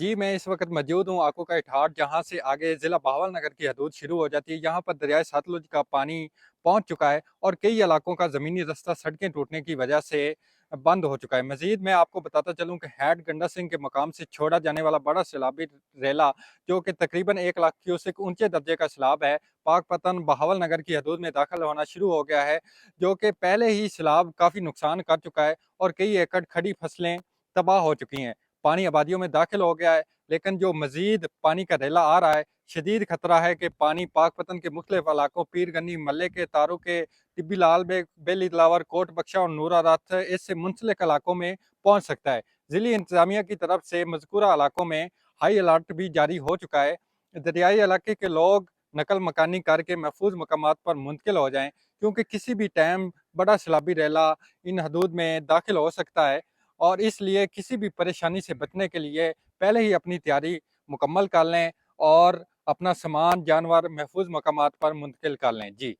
जी, मैं इस वक़्त मौजूद हूँ आकू का इठाट, जहाँ से आगे ज़िला बहावलनगर की हदूद शुरू हो जाती है। यहाँ पर दरियाए सतलुज का पानी पहुँच चुका है और कई इलाकों का ज़मीनी रास्ता सड़कें टूटने की वजह से बंद हो चुका है। मज़ीद मैं आपको बताता चलूँ कि हेड गंडा सिंह के मकाम से छोड़ा जाने वाला बड़ा सैलाबी रेला, जो कि तकरीबन 1 लाख क्यूसेक ऊँचे दर्जे का सैलाब है, पाकपतन बहावलनगर की हदूद में दाखिल होना शुरू हो गया है, जो कि पहले ही सैलाब काफ़ी नुकसान कर चुका है और कई एकड़ खड़ी फसलें तबाह हो चुकी हैं। पानी आबादियों में दाखिल हो गया है, लेकिन जो मज़ीद पानी का रेला आ रहा है, शदीद खतरा है कि पानी पाकपतन के मुख्तलिफ इलाकों पीर गन्नी, मल्ले के, तारू के, टिब्बी लाल बेग, बेली तलावर, कोट बख्शा और नूरा रात इससे मुंसलिक इलाकों में पहुँच सकता है। ज़िली इंतज़ामिया की तरफ से मज़कूरा इलाकों में हाई अलर्ट भी जारी हो चुका है। दरियाई इलाके के लोग नकल मकानी करके महफूज मकामात पर मुंतकिल हो जाएँ, क्योंकि किसी भी टाइम बड़ा सैलाबी रेला इन हदूद में दाखिल हो सकता है और इसलिए किसी भी परेशानी से बचने के लिए पहले ही अपनी तैयारी मुकम्मल कर लें और अपना सामान, जानवर महफूज मकामात पर मुंतकिल कर लें। जी।